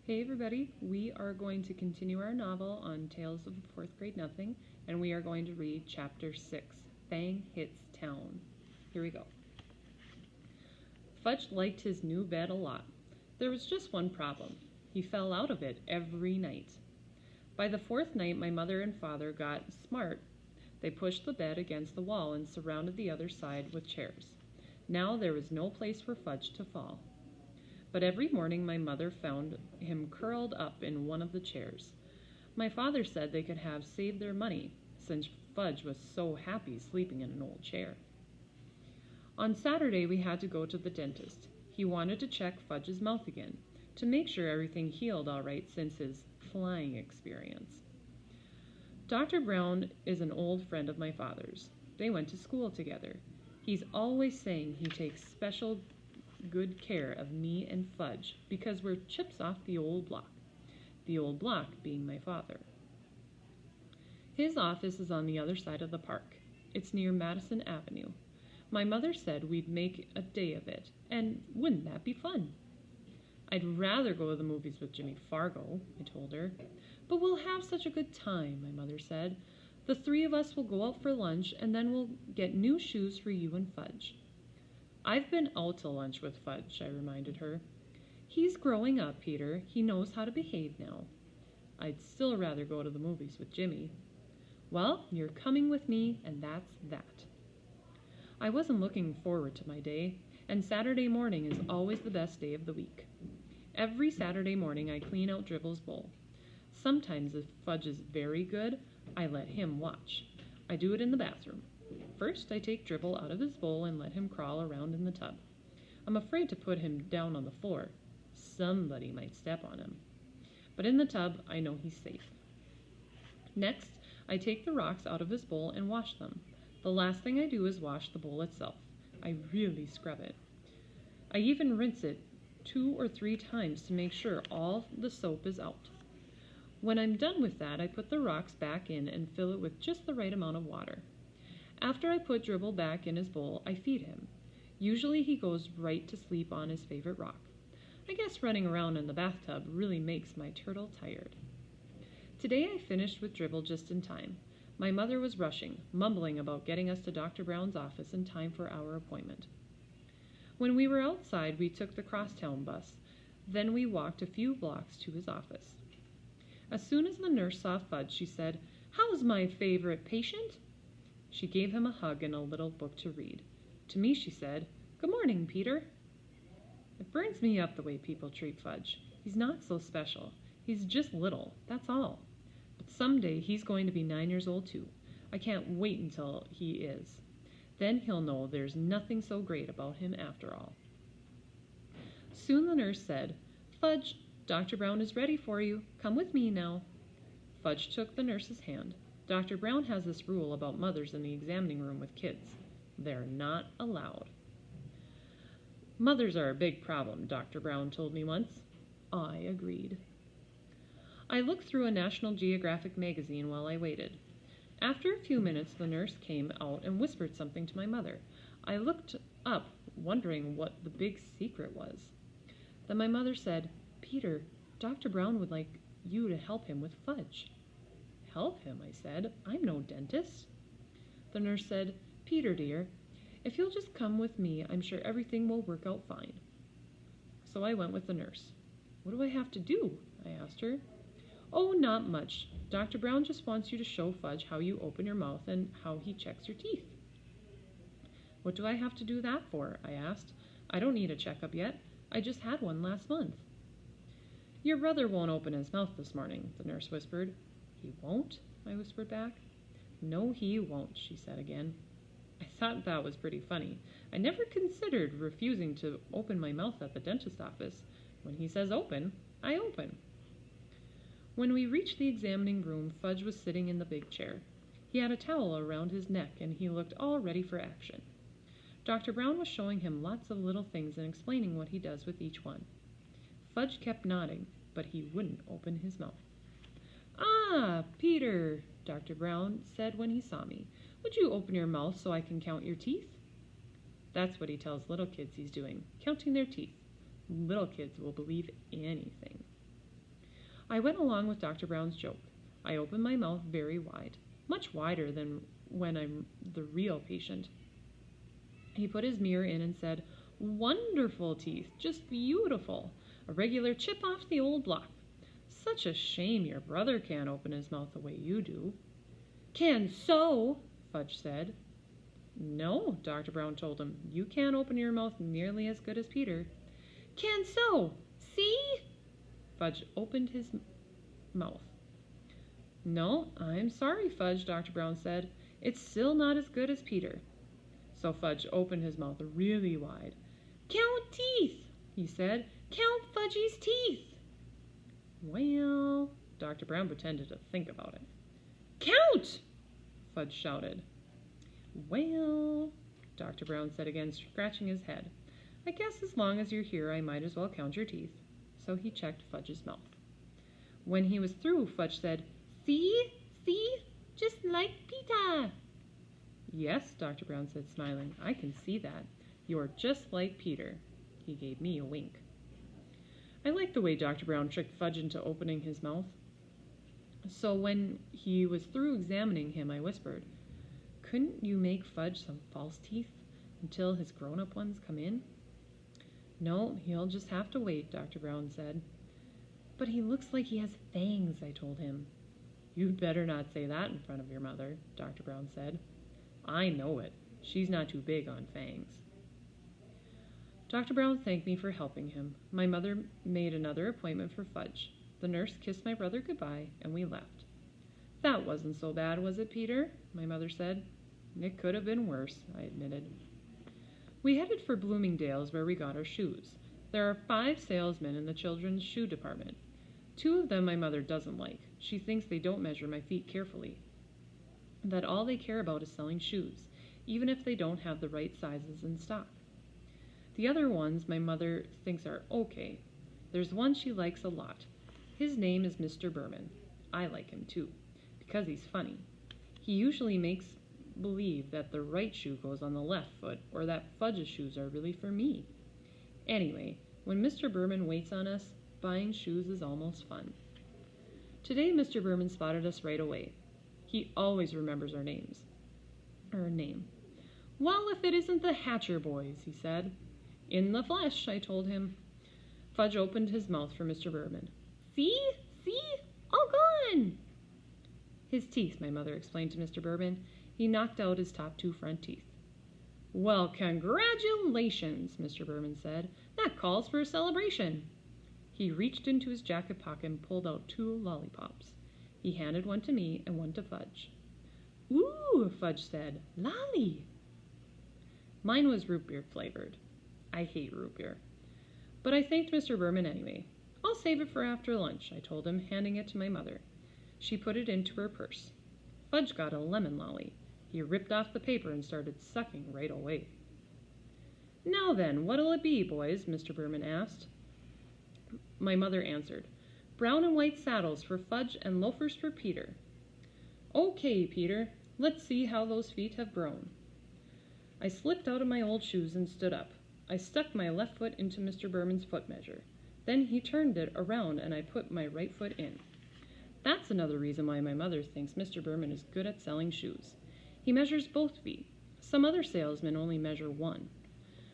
Hey everybody, we are going to continue our novel on Tales of Fourth Grade Nothing, and we are going to read Chapter 6, Fang Hits Town. Here we go. Fudge liked his new bed a lot. There was just one problem. He fell out of it every night. By the fourth night, my mother and father got smart. They pushed the bed against the wall and surrounded the other side with chairs. Now there was no place for Fudge to fall. But every morning my mother found him curled up in one of the chairs. My father said they could have saved their money, since Fudge was so happy sleeping in an old chair. On Saturday we had to go to the dentist. He wanted to check Fudge's mouth again, to make sure everything healed all right since his flying experience. Dr. Brown is an old friend of my father's. They went to school together. He's always saying he takes special good care of me and Fudge because we're chips off the old block being my father. His office is on the other side of the park. It's near Madison Avenue. My mother said we'd make a day of it, and wouldn't that be fun? I'd rather go to the movies with Jimmy Fargo, I told her. But we'll have such a good time, my mother said. The three of us will go out for lunch, and then we'll get new shoes for you and Fudge. I've been out to lunch with Fudge, I reminded her. He's growing up, Peter. He knows how to behave now. I'd still rather go to the movies with Jimmy. Well, you're coming with me, and that's that. I wasn't looking forward to my day, and Saturday morning is always the best day of the week. Every Saturday morning I clean out Dribble's bowl. Sometimes if Fudge is very good, I let him watch. I do it in the bathroom. First, I take Dribble out of his bowl and let him crawl around in the tub. I'm afraid to put him down on the floor. Somebody might step on him. But in the tub, I know he's safe. Next, I take the rocks out of his bowl and wash them. The last thing I do is wash the bowl itself. I really scrub it. I even rinse it 2 or 3 times to make sure all the soap is out. When I'm done with that, I put the rocks back in and fill it with just the right amount of water. After I put Dribble back in his bowl, I feed him. Usually he goes right to sleep on his favorite rock. I guess running around in the bathtub really makes my turtle tired. Today I finished with Dribble just in time. My mother was rushing, mumbling about getting us to Dr. Brown's office in time for our appointment. When we were outside, we took the crosstown bus. Then we walked a few blocks to his office. As soon as the nurse saw Fudge, she said, "How's my favorite patient?" She gave him a hug and a little book to read. To me, she said, "Good morning, Peter." It burns me up the way people treat Fudge. He's not so special. He's just little, that's all. But someday he's going to be 9 years old too. I can't wait until he is. Then he'll know there's nothing so great about him after all. Soon the nurse said, "Fudge, Dr. Brown is ready for you. Come with me now." Fudge took the nurse's hand. Dr. Brown has this rule about mothers in the examining room with kids. They're not allowed. Mothers are a big problem, Dr. Brown told me once. I agreed. I looked through a National Geographic magazine while I waited. After a few minutes, the nurse came out and whispered something to my mother. I looked up, wondering what the big secret was. Then my mother said, "Peter, Dr. Brown would like you to help him with Fudge." "Help him," I said. "I'm no dentist." The nurse said, "Peter, dear, if you'll just come with me, I'm sure everything will work out fine." So I went with the nurse. "What do I have to do?" I asked her. "Oh, not much. Dr. Brown just wants you to show Fudge how you open your mouth and how he checks your teeth." "What do I have to do that for?" I asked. "I don't need a checkup yet. I just had one last month." "Your brother won't open his mouth this morning," the nurse whispered. "He won't?" I whispered back. "No, he won't," she said again. I thought that was pretty funny. I never considered refusing to open my mouth at the dentist office. When he says open, I open. When we reached the examining room, Fudge was sitting in the big chair. He had a towel around his neck, and he looked all ready for action. Dr. Brown was showing him lots of little things and explaining what he does with each one. Fudge kept nodding, but he wouldn't open his mouth. "Ah, Peter," Dr. Brown said when he saw me. "Would you open your mouth so I can count your teeth?" That's what he tells little kids he's doing, counting their teeth. Little kids will believe anything. I went along with Dr. Brown's joke. I opened my mouth very wide, much wider than when I'm the real patient. He put his mirror in and said, "Wonderful teeth, just beautiful. A regular chip off the old block. Such a shame your brother can't open his mouth the way you do." "Can so," Fudge said. "No," Dr. Brown told him, "you can't open your mouth nearly as good as Peter." "Can so. See?" Fudge opened his mouth. "No, I'm sorry, Fudge," Dr. Brown said. "It's still not as good as Peter." So Fudge opened his mouth really wide. "Count teeth," he said. "Count Fudgy's teeth." "Well," Dr. Brown pretended to think about it. "Count!" Fudge shouted. "Well," Dr. Brown said again, scratching his head. "I guess as long as you're here, I might as well count your teeth." So he checked Fudge's mouth. When he was through, Fudge said, "See? See? Just like Peter." "Yes," Dr. Brown said, smiling, "I can see that. You're just like Peter." He gave me a wink. I liked the way Dr. Brown tricked Fudge into opening his mouth. So when he was through examining him, I whispered, "Couldn't you make Fudge some false teeth until his grown-up ones come in?" "No, he'll just have to wait," Dr. Brown said. "But he looks like he has fangs," I told him. "You'd better not say that in front of your mother," Dr. Brown said. "I know it. She's not too big on fangs." Dr. Brown thanked me for helping him. My mother made another appointment for Fudge. The nurse kissed my brother goodbye, and we left. "That wasn't so bad, was it, Peter?" my mother said. "It could have been worse," I admitted. We headed for Bloomingdale's, where we got our shoes. There are 5 salesmen in the children's shoe department. 2 of them my mother doesn't like. She thinks they don't measure my feet carefully, that all they care about is selling shoes, even if they don't have the right sizes in stock. The other ones my mother thinks are okay. There's one she likes a lot. His name is Mr. Berman. I like him too, because he's funny. He usually makes believe that the right shoe goes on the left foot, or that Fudge's shoes are really for me. Anyway, when Mr. Berman waits on us, buying shoes is almost fun. Today Mr. Berman spotted us right away. He always remembers our names. Our name. "Well, if it isn't the Hatcher boys," he said. "In the flesh," I told him. Fudge opened his mouth for Mr. Berman. "See? See? All gone!" "His teeth," my mother explained to Mr. Berman. "He knocked out his top 2 front teeth." "Well, congratulations," Mr. Berman said. "That calls for a celebration." He reached into his jacket pocket and pulled out 2 lollipops. He handed one to me and one to Fudge. "Ooh," Fudge said, "lolly." Mine was root beer flavored. I hate root beer. But I thanked Mr. Berman anyway. "I'll save it for after lunch," I told him, handing it to my mother. She put it into her purse. Fudge got a lemon lolly. He ripped off the paper and started sucking right away. "Now then, what'll it be, boys?" Mr. Berman asked. My mother answered, "Brown and white saddles for Fudge and loafers for Peter." "Okay, Peter, let's see how those feet have grown." I slipped out of my old shoes and stood up. I stuck my left foot into Mr. Berman's foot measure. Then he turned it around and I put my right foot in. That's another reason why my mother thinks Mr. Berman is good at selling shoes. He measures both feet. Some other salesmen only measure one.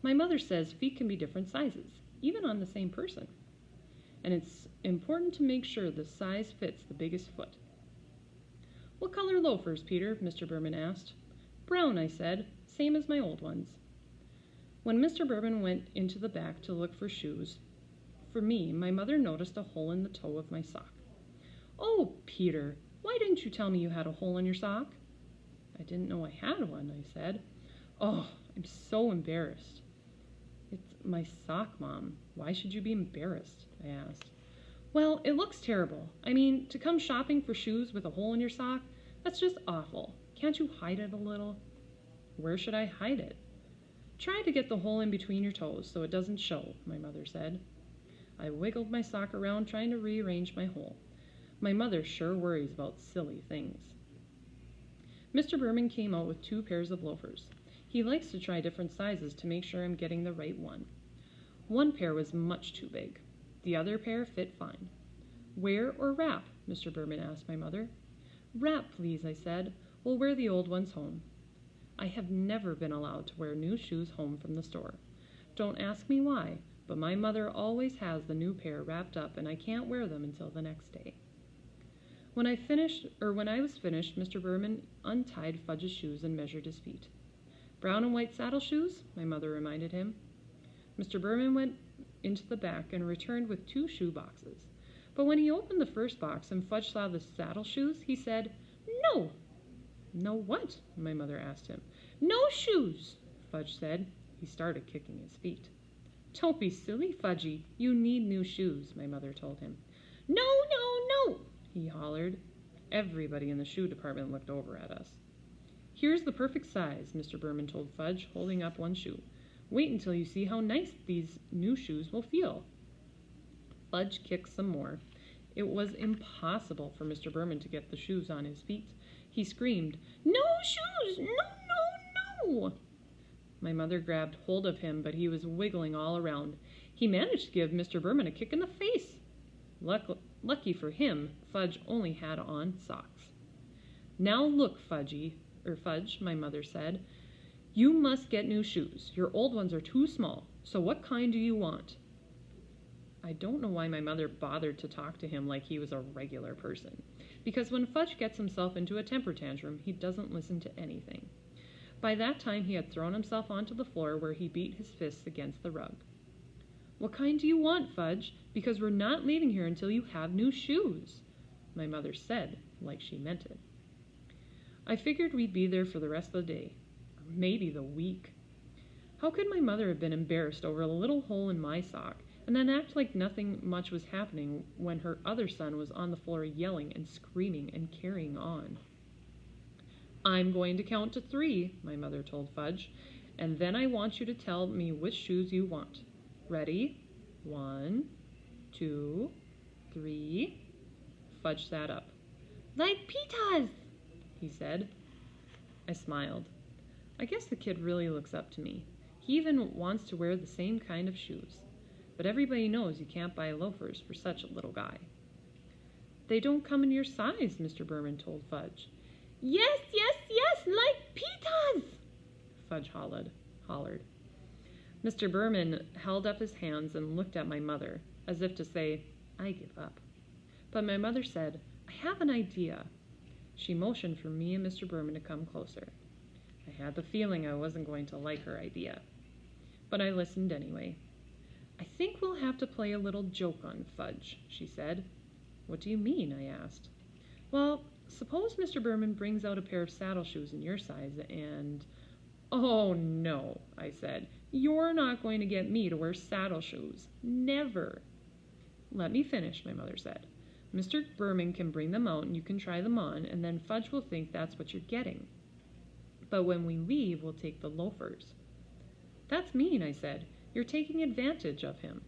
My mother says feet can be different sizes, even on the same person. And it's important to make sure the size fits the biggest foot. "What color loafers, Peter?" Mr. Berman asked. "Brown," I said, "same as my old ones." When Mr. Berman went into the back to look for shoes for me, my mother noticed a hole in the toe of my sock. "Oh, Peter, why didn't you tell me you had a hole in your sock?" "I didn't know I had one," I said. "Oh, I'm so embarrassed." "It's my sock, Mom. Why should you be embarrassed?" I asked. "Well, it looks terrible. I mean, to come shopping for shoes with a hole in your sock, that's just awful. Can't you hide it a little?" "Where should I hide it?" "Try to get the hole in between your toes so it doesn't show," my mother said. I wiggled my sock around trying to rearrange my hole. My mother sure worries about silly things. Mr. Berman came out with 2 pairs of loafers. He likes to try different sizes to make sure I'm getting the right one. One pair was much too big. The other pair fit fine. Wear or wrap? Mr. Berman asked my mother. Wrap, please, I said. We'll wear the old ones home. I have never been allowed to wear new shoes home from the store. Don't ask me why, but my mother always has the new pair wrapped up and I can't wear them until the next day. When I was finished, Mr. Berman untied Fudge's shoes and measured his feet. Brown and white saddle shoes? My mother reminded him. Mr. Berman went into the back and returned with 2 shoe boxes. But when he opened the first box and Fudge saw the saddle shoes, he said, "No." "No what?" my mother asked him. "No shoes," Fudge said. He started kicking his feet. "Don't be silly, Fudgy. You need new shoes," my mother told him. "No, no, no," he hollered. Everybody in the shoe department looked over at us. "Here's the perfect size," Mr. Berman told Fudge, holding up one shoe. "Wait until you see how nice these new shoes will feel." Fudge kicked some more. It was impossible for Mr. Berman to get the shoes on his feet. He screamed, "No shoes! No, no, no!" My mother grabbed hold of him, but he was wiggling all around. He managed to give Mr. Berman a kick in the face. Lucky for him, Fudge only had on socks. "Now look, Fudge," my mother said. "You must get new shoes. Your old ones are too small. So what kind do you want?" I don't know why my mother bothered to talk to him like he was a regular person, because when Fudge gets himself into a temper tantrum, he doesn't listen to anything. By that time, he had thrown himself onto the floor where he beat his fists against the rug. "What kind do you want, Fudge? Because we're not leaving here until you have new shoes," my mother said, like she meant it. I figured we'd be there for the rest of the day, or maybe the week. How could my mother have been embarrassed over a little hole in my sock and then act like nothing much was happening when her other son was on the floor yelling and screaming and carrying on? "I'm going to count to 3, my mother told Fudge, "and then I want you to tell me which shoes you want. Ready? 1, 2, 3. Fudge sat up. "Like Pita's," he said. I smiled. I guess the kid really looks up to me. He even wants to wear the same kind of shoes. But everybody knows you can't buy loafers for such a little guy. "They don't come in your size," Mr. Berman told Fudge. "Yes, yes, yes, like Pita's," Fudge hollered. Mr. Berman held up his hands and looked at my mother, as if to say, "I give up." But my mother said, "I have an idea." She motioned for me and Mr. Berman to come closer. I had the feeling I wasn't going to like her idea, but I listened anyway. "I think we'll have to play a little joke on Fudge," she said. "What do you mean?" I asked. "Well, suppose Mr. Berman brings out a pair of saddle shoes in your size and—" "Oh, no," I said. "You're not going to get me to wear saddle shoes. Never." "Let me finish," my mother said. "Mr. Berman can bring them out and you can try them on, and then Fudge will think that's what you're getting. But when we leave, we'll take the loafers." "That's mean," I said. "You're taking advantage of him."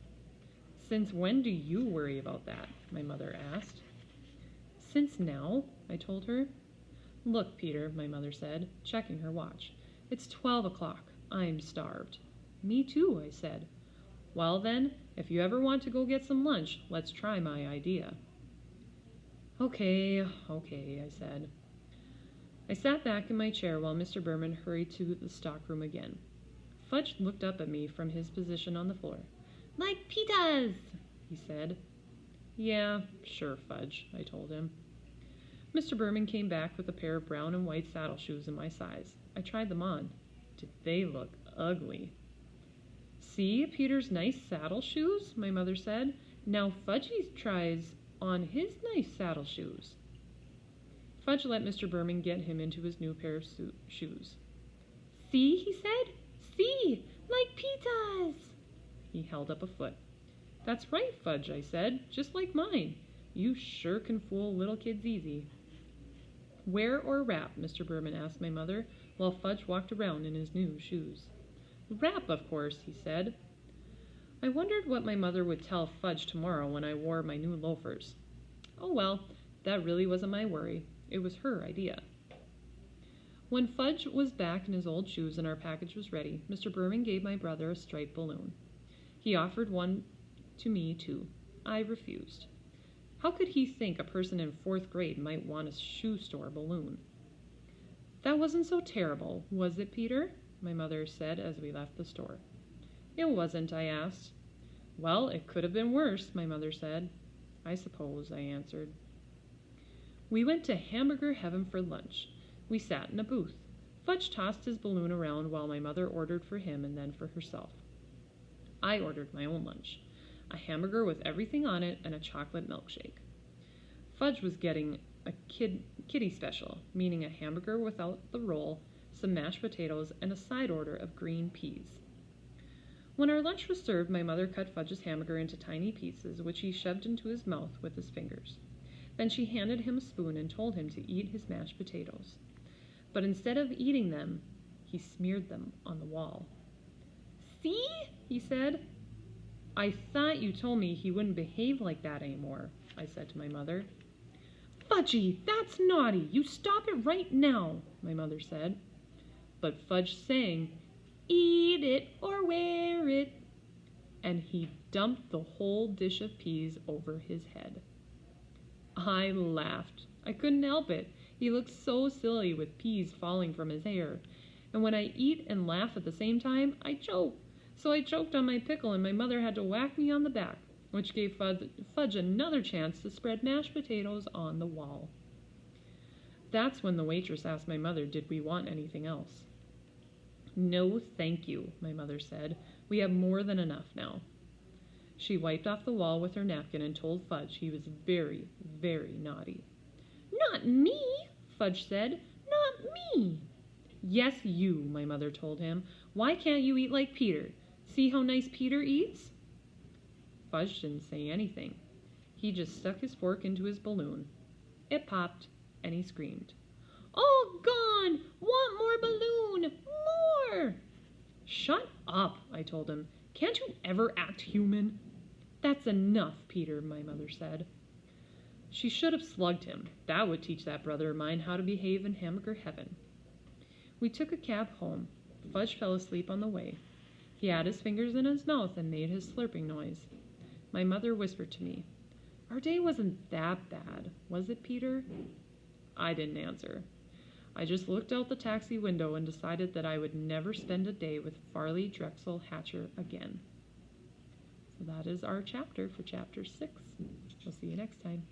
"Since when do you worry about that?" my mother asked. "Since now," I told her. "Look, Peter," my mother said, checking her watch. "It's 12 o'clock. I'm starved." "Me too," I said. "Well then, if you ever want to go get some lunch, let's try my idea." Okay, I said. I sat back in my chair while Mr. Berman hurried to the stockroom again. Fudge looked up at me from his position on the floor. "Like Pita's," he said. "Yeah, sure, Fudge," I told him. Mr. Berman came back with a pair of brown and white saddle shoes in my size. I tried them on. Did they look ugly? "See Peter's nice saddle shoes?" my mother said. "Now Fudgy tries on his nice saddle shoes." Fudge let Mr. Berman get him into his new pair of shoes. "See," he said. "See, like Pita's." He held up a foot. "That's right, Fudge," I said, "just like mine. You sure can fool little kids easy." "Wear or wrap?" Mr. Berman asked my mother, while Fudge walked around in his new shoes. "Wrap, of course," he said. I wondered what my mother would tell Fudge tomorrow when I wore my new loafers. Oh well, that really wasn't my worry. It was her idea. When Fudge was back in his old shoes and our package was ready, Mr. Berman gave my brother a striped balloon. He offered one to me, too. I refused. How could he think a person in 4th grade might want a shoe store balloon? That wasn't so terrible, was it, Peter? My mother said as we left the store. It wasn't, I asked. Well, it could have been worse, my mother said. I suppose, I answered. We went to Hamburger Heaven for lunch. We sat in a booth. Fudge tossed his balloon around while my mother ordered for him and then for herself. I ordered my own lunch, a hamburger with everything on it and a chocolate milkshake. Fudge was getting a kiddie special, meaning a hamburger without the roll, some mashed potatoes, and a side order of green peas. When our lunch was served, my mother cut Fudge's hamburger into tiny pieces, which he shoved into his mouth with his fingers. Then she handed him a spoon and told him to eat his mashed potatoes. But instead of eating them, he smeared them on the wall. See? He said. I thought you told me he wouldn't behave like that anymore, I said to my mother. Fudgy, that's naughty. You stop it right now, my mother said. But Fudge sang, eat it or wear it, and he dumped the whole dish of peas over his head. I laughed. I couldn't help it. He looked so silly with peas falling from his hair. And when I eat and laugh at the same time, I choke. So I choked on my pickle, and my mother had to whack me on the back, which gave Fudge another chance to spread mashed potatoes on the wall. That's when the waitress asked my mother, did we want anything else? No, thank you, my mother said. We have more than enough now. She wiped off the wall with her napkin and told Fudge he was very, very naughty. Not me, Fudge said. Not me. Yes, you, my mother told him. Why can't you eat like Peter? See how nice Peter eats? Fudge didn't say anything. He just stuck his fork into his balloon. It popped, and he screamed. All gone! Want more balloon! More! Shut up, I told him. Can't you ever act human? That's enough, Peter, my mother said. She should have slugged him. That would teach that brother of mine how to behave in Hamburger Heaven. We took a cab home. Fudge fell asleep on the way. He had his fingers in his mouth and made his slurping noise. My mother whispered to me, Our day wasn't that bad, was it, Peter? I didn't answer. I just looked out the taxi window and decided that I would never spend a day with Farley Drexel Hatcher again. So that is our chapter for Chapter 6. We'll see you next time.